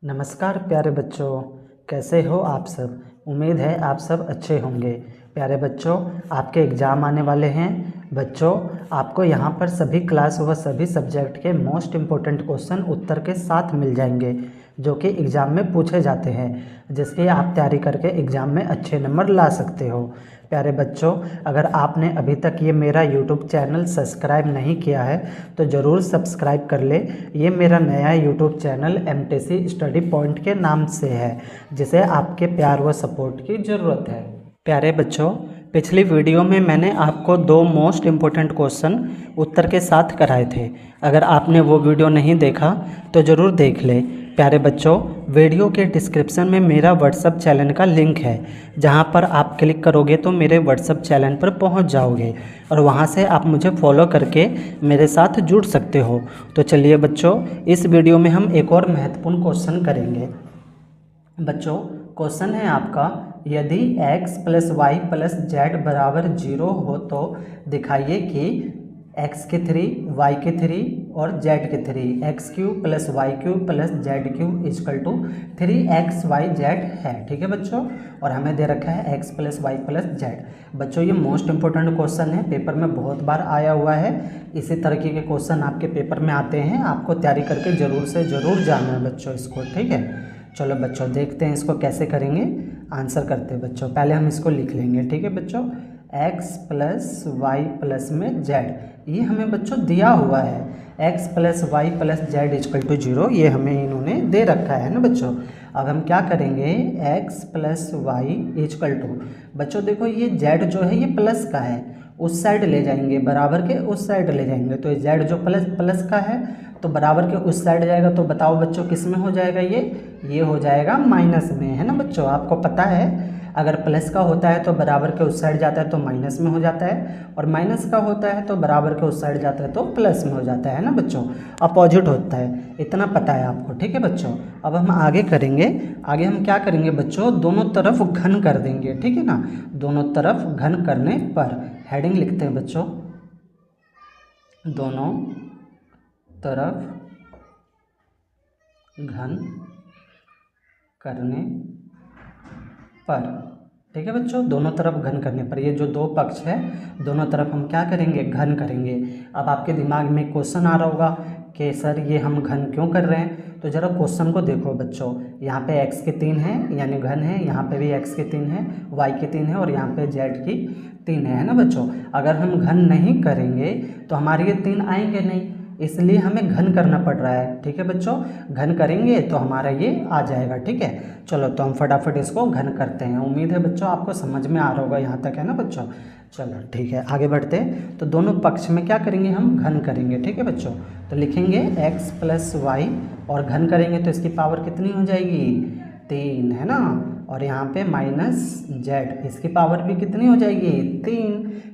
नमस्कार प्यारे बच्चों, कैसे हो आप सब। उम्मीद है आप सब अच्छे होंगे। प्यारे बच्चों, आपके एग्ज़ाम आने वाले हैं। बच्चों, आपको यहाँ पर सभी क्लास व सभी सब्जेक्ट के मोस्ट इम्पोर्टेंट क्वेश्चन उत्तर के साथ मिल जाएंगे, जो कि एग्ज़ाम में पूछे जाते हैं, जिसकी आप तैयारी करके एग्ज़ाम में अच्छे नंबर ला सकते हो। प्यारे बच्चों, अगर आपने अभी तक ये मेरा यूट्यूब चैनल सब्सक्राइब नहीं किया है तो ज़रूर सब्सक्राइब कर ले। ये मेरा नया YouTube channel MTC study point के नाम से है, जिसे आपके प्यार व सपोर्ट की ज़रूरत है। प्यारे बच्चों, पिछली वीडियो में मैंने आपको 2 मोस्ट इम्पोर्टेंट क्वेश्चन उत्तर के साथ कराए थे। अगर आपने वो वीडियो नहीं देखा तो ज़रूर देख ले। प्यारे बच्चों, वीडियो के डिस्क्रिप्शन में मेरा व्हाट्सअप चैनल का लिंक है, जहां पर आप क्लिक करोगे तो मेरे व्हाट्सअप चैनल पर पहुंच जाओगे और वहां से आप मुझे फॉलो करके मेरे साथ जुड़ सकते हो। तो चलिए बच्चों, इस वीडियो में हम एक और महत्वपूर्ण क्वेश्चन करेंगे। बच्चों, क्वेश्चन है आपका, यदि x + y + z बराबर 0 हो तो दिखाइए कि x के 3, y के 3 और z के 3, x³ + y³ + z³ = 3xyz है। ठीक है बच्चों, और हमें दे रखा है x + y + z। बच्चों, ये मोस्ट इंपॉर्टेंट क्वेश्चन है, पेपर में बहुत बार आया हुआ है। इसी तरीके के क्वेश्चन आपके पेपर में आते हैं, आपको तैयारी करके ज़रूर से ज़रूर जाना है बच्चों इसको। ठीक है, चलो बच्चों देखते हैं इसको कैसे करेंगे, आंसर करते हैं बच्चों। पहले हम इसको लिख लेंगे। ठीक है बच्चों, x + y + z, ये हमें बच्चों दिया हुआ है। x + y + z = 0, ये हमें इन्होंने दे रखा है ना बच्चों। अब हम क्या करेंगे, x + y = बच्चों देखो, ये z जो है ये प्लस का है, उस साइड ले जाएंगे, बराबर के उस साइड ले जाएंगे। तो z जो प्लस का है तो बराबर के उस साइड जाएगा। तो बताओ बच्चों किस में हो जाएगा, ये हो जाएगा माइनस में, है ना बच्चों। आपको पता है अगर प्लस का होता है तो बराबर के उस साइड जाता है तो माइनस में हो जाता है, और माइनस का होता है तो बराबर के उस साइड जाता है तो प्लस में हो जाता है ना बच्चों। अपोजिट होता है, इतना पता है आपको। ठीक है बच्चों, अब हम आगे करेंगे। आगे हम क्या करेंगे बच्चों, दोनों तरफ घन कर देंगे। ठीक है ना, दोनों तरफ घन करने पर हेडिंग लिखते हैं बच्चों, दोनों तरफ घन करने पर। ठीक है बच्चों, दोनों तरफ घन करने पर, ये जो दो पक्ष है दोनों तरफ हम क्या करेंगे, घन करेंगे। अब आपके दिमाग में क्वेश्चन आ रहा होगा कि सर ये हम घन क्यों कर रहे हैं। तो जरा क्वेश्चन को देखो बच्चों, यहाँ पे x के 3 है यानी घन है, यहाँ पे भी x के 3 है, y के 3 है और यहाँ पे z की 3 है ना बच्चों। अगर हम घन नहीं करेंगे तो हमारे ये 3 आएंगे नहीं, इसलिए हमें घन करना पड़ रहा है। ठीक है बच्चों, घन करेंगे तो हमारा ये आ जाएगा। ठीक है, चलो तो हम फटाफट इसको घन करते हैं। उम्मीद है बच्चों आपको समझ में आ रहा होगा यहाँ तक, है ना बच्चों। चलो ठीक है, आगे बढ़ते हैं। तो दोनों पक्ष में क्या करेंगे, हम घन करेंगे। ठीक है बच्चों, तो लिखेंगे x + y और घन करेंगे तो इसकी पावर कितनी हो जाएगी, 3, है ना। और यहाँ पे -z, इसकी पावर भी कितनी हो जाएगी, 3,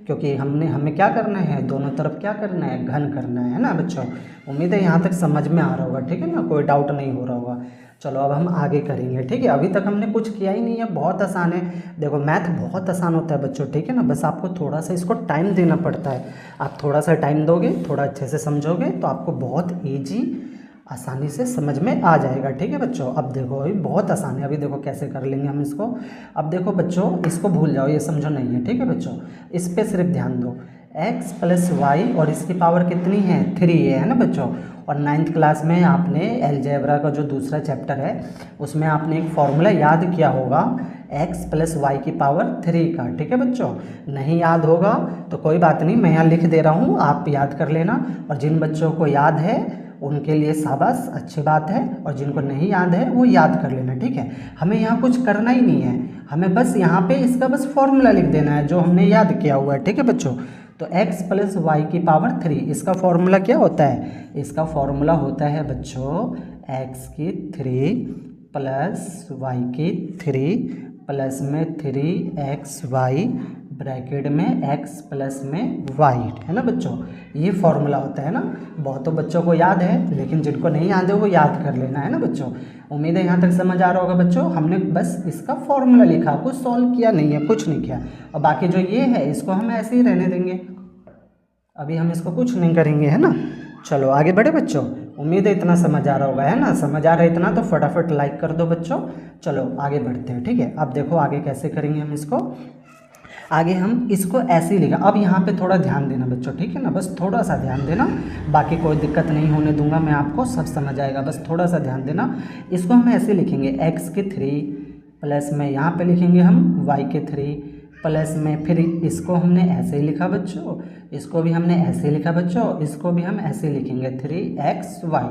क्योंकि हमें क्या करना है, दोनों तरफ क्या करना है, घन करना है ना बच्चों। उम्मीद है यहाँ तक समझ में आ रहा होगा। ठीक है ना, कोई डाउट नहीं हो रहा होगा। चलो अब हम आगे करेंगे। ठीक है, अभी तक हमने कुछ किया ही नहीं है, बहुत आसान है। देखो मैथ बहुत आसान होता है बच्चों। ठीक है ना, बस आपको थोड़ा सा इसको टाइम देना पड़ता है। आप थोड़ा सा टाइम दोगे, थोड़ा अच्छे से समझोगे तो आपको बहुत ईजी, आसानी से समझ में आ जाएगा। ठीक है बच्चों, अब देखो अभी बहुत आसान है, अभी देखो कैसे कर लेंगे हम इसको। अब देखो बच्चों, इसको भूल जाओ, ये समझो नहीं है। ठीक है बच्चों, इस पे सिर्फ ध्यान दो। x + y और इसकी पावर कितनी है, 3 है ना बच्चों। और 9th क्लास में आपने अलजेब्रा का जो दूसरा चैप्टर है उसमें आपने एक फॉर्मूला याद किया होगा, x + y की पावर 3 का। ठीक है बच्चों, नहीं याद होगा तो कोई बात नहीं, मैं यहाँ लिख दे रहा हूँ, आप याद कर लेना। और जिन बच्चों को याद है उनके लिए शाबाश, अच्छी बात है, और जिनको नहीं याद है वो याद कर लेना। ठीक है, हमें यहाँ कुछ करना ही नहीं है, हमें बस यहाँ पे इसका बस फॉर्मूला लिख देना है जो हमने याद किया हुआ है। ठीक है बच्चों, तो x + y की पावर 3, इसका फॉर्मूला क्या होता है, इसका फॉर्मूला होता है बच्चों x की 3 + y की 3 प्लस में 3xy ब्रैकेट में x प्लस में y, है ना बच्चों। ये फॉर्मूला होता है ना, बहुतों बच्चों को याद है, लेकिन जिनको नहीं याद है वो याद कर लेना, है ना बच्चों। उम्मीद है यहाँ तक समझ आ रहा होगा बच्चों। हमने बस इसका फॉर्मूला लिखा, कुछ सॉल्व किया नहीं है, कुछ नहीं किया। और बाकी जो ये है इसको हम ऐसे ही रहने देंगे, अभी हम इसको कुछ नहीं करेंगे, है ना। चलो आगे बढ़े बच्चों। उम्मीद है इतना समझ आ रहा होगा, है ना। समझ आ रहा है इतना तो फटाफट लाइक कर दो बच्चों। चलो आगे बढ़ते हैं, ठीक है। अब देखो आगे कैसे करेंगे हम इसको। आगे हम इसको ऐसे ही लिखा। अब यहाँ पे थोड़ा ध्यान देना बच्चों, ठीक है ना, बस थोड़ा सा ध्यान देना, बाकी कोई दिक्कत नहीं होने दूंगा मैं आपको, सब समझ आएगा, बस थोड़ा सा ध्यान देना। इसको हम ऐसे लिखेंगे x के 3 प्लस में यहाँ पे लिखेंगे हम y के 3 प्लस में, फिर इसको हमने ऐसे ही लिखा बच्चों, इसको भी हमने ऐसे ही लिखा बच्चों, इसको भी हम ऐसे ही लिखेंगे 3xy,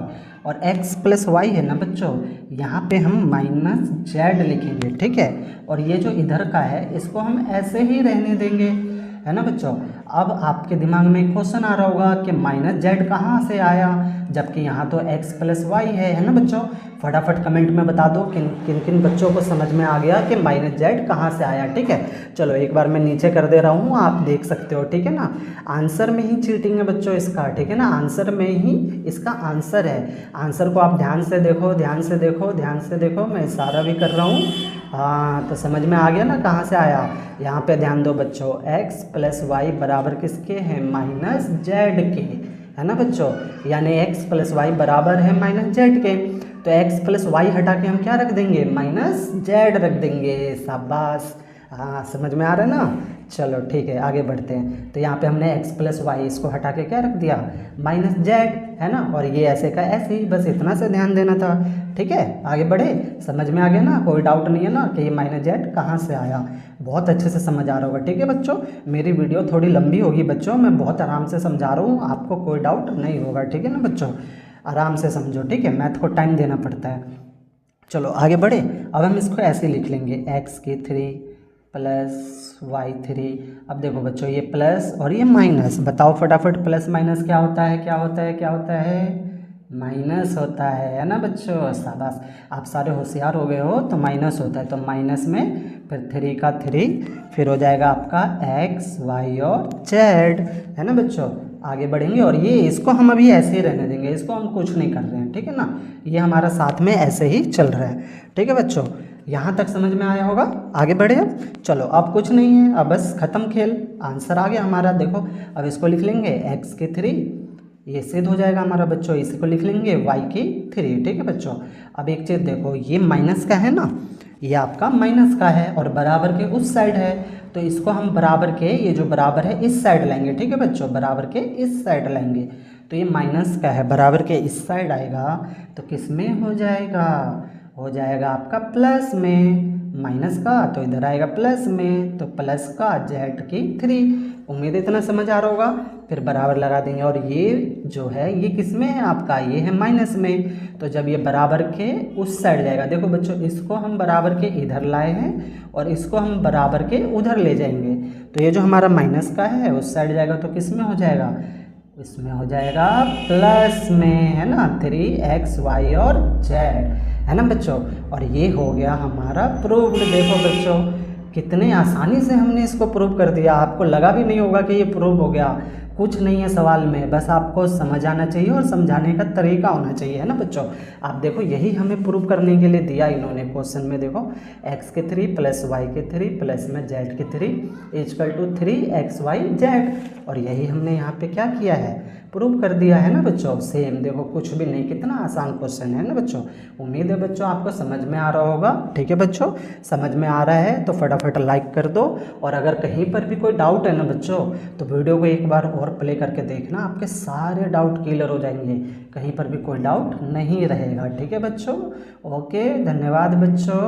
और x प्लस वाई है ना बच्चों, यहाँ पे हम माइनस जेड लिखेंगे, ठीक है। और ये जो इधर का है इसको हम ऐसे ही रहने देंगे, है ना बच्चों। अब आपके दिमाग में एक क्वेश्चन आ रहा होगा कि माइनस जेड कहाँ से आया, जबकि यहाँ तो x प्लस वाई है ना बच्चों। फटाफट कमेंट में बता दो किन किन बच्चों को समझ में आ गया कि माइनस जेड कहाँ से आया, ठीक है। चलो एक बार मैं नीचे कर दे रहा हूँ, आप देख सकते हो, ठीक है ना। आंसर में ही चीटिंग है बच्चों इसका, ठीक है ना, आंसर में ही इसका आंसर है। आंसर को आप ध्यान से देखो, ध्यान से देखो, ध्यान से देखो, मैं इशारा भी कर रहा हूँ। हाँ तो समझ में आ गया ना कहाँ से आया। यहाँ पे ध्यान दो बच्चों, x प्लस वाई बराबर किसके हैं, माइनस जेड के, है ना बच्चों। यानी x प्लस वाई बराबर है माइनस जेड के, तो x प्लस वाई हटा के हम क्या रख देंगे, माइनस जेड रख देंगे। शाबाश, हाँ समझ में आ रहा है ना। चलो ठीक है आगे बढ़ते हैं। तो यहाँ पे हमने x प्लस वाई इसको हटा के क्या रख दिया, माइनस जेड, है ना। और ये ऐसे का ऐसे ही, बस इतना से ध्यान देना था, ठीक है। आगे बढ़े, समझ में आ गया ना, कोई डाउट नहीं है ना कि ये माइनस जेड कहाँ से आया। बहुत अच्छे से समझ आ रहा होगा, ठीक है बच्चों। मेरी वीडियो थोड़ी लंबी होगी बच्चों, मैं बहुत आराम से समझा रहा हूँ, आपको कोई डाउट नहीं होगा, ठीक है ना बच्चों। आराम से समझो, ठीक है, मैथ को टाइम देना पड़ता है। चलो आगे बढ़े। अब हम इसको ऐसे लिख लेंगे, x के 3 प्लस वाई 3। अब देखो बच्चों ये प्लस और ये माइनस, बताओ फटाफट, प्लस माइनस क्या होता है, क्या होता है, क्या होता है, माइनस होता है ना बच्चों। शाबाश, आप सारे होशियार हो गए हो। तो माइनस होता है, तो माइनस में फिर 3 का 3, फिर हो जाएगा आपका x y और z, है ना बच्चों। आगे बढ़ेंगे और ये इसको हम अभी ऐसे ही रहने देंगे, इसको हम कुछ नहीं कर रहे हैं, ठीक है ना। ये हमारा साथ में ऐसे ही चल रहा है, ठीक है बच्चों। यहाँ तक समझ में आया होगा। आगे बढ़े अब। चलो अब कुछ नहीं है, अब बस ख़त्म खेल, आंसर आ गया हमारा। देखो अब इसको लिख लेंगे x के 3, ये सिद्ध हो जाएगा हमारा बच्चों। इसको लिख लेंगे y की 3, ठीक है बच्चों। अब एक चीज़ देखो, ये माइनस का है ना, ये आपका माइनस का है और बराबर के उस साइड है, तो इसको हम बराबर के, ये जो बराबर है इस साइड लाएंगे, ठीक है बच्चों, बराबर के इस साइड लाएंगे। तो ये माइनस का है, बराबर के इस साइड आएगा तो किस में हो जाएगा, हो जाएगा आपका प्लस में। माइनस का तो इधर आएगा प्लस में, तो प्लस का z की 3। उम्मीद है इतना समझ आ रहा होगा। फिर बराबर लगा देंगे और ये जो है ये किस में है आपका, ये है माइनस में। तो जब ये बराबर के उस साइड जाएगा, देखो बच्चों इसको हम बराबर के इधर लाए हैं और इसको हम बराबर के उधर ले जाएंगे, तो ये जो हमारा माइनस का है उस साइड जाएगा तो किस में हो जाएगा, इसमें हो जाएगा प्लस में, है ना, 3xy और z, है ना बच्चों। और ये हो गया हमारा प्रूव्ड। देखो बच्चों कितने आसानी से हमने इसको प्रूव कर दिया, आपको लगा भी नहीं होगा कि ये प्रूव हो गया। कुछ नहीं है सवाल में, बस आपको समझ आना चाहिए और समझाने का तरीका होना चाहिए, है ना बच्चों। आप देखो यही हमें प्रूव करने के लिए दिया इन्होंने क्वेश्चन में। देखो x के 3 प्लस वाई के 3 प्लस में z के 3 इक्वल टू 3xyz, और यही हमने यहाँ पे क्या किया है, प्रूव कर दिया, है ना बच्चों। सेम देखो कुछ भी नहीं, कितना आसान क्वेश्चन है ना बच्चों। उम्मीद है बच्चों आपको समझ में आ रहा होगा, ठीक है बच्चों। समझ में आ रहा है तो फटाफट लाइक कर दो, और अगर कहीं पर भी कोई डाउट है ना बच्चों तो वीडियो को एक बार और प्ले करके देखना, आपके सारे डाउट क्लियर हो जाएंगे, कहीं पर भी कोई डाउट नहीं रहेगा, ठीक है बच्चों। ओके, धन्यवाद बच्चों।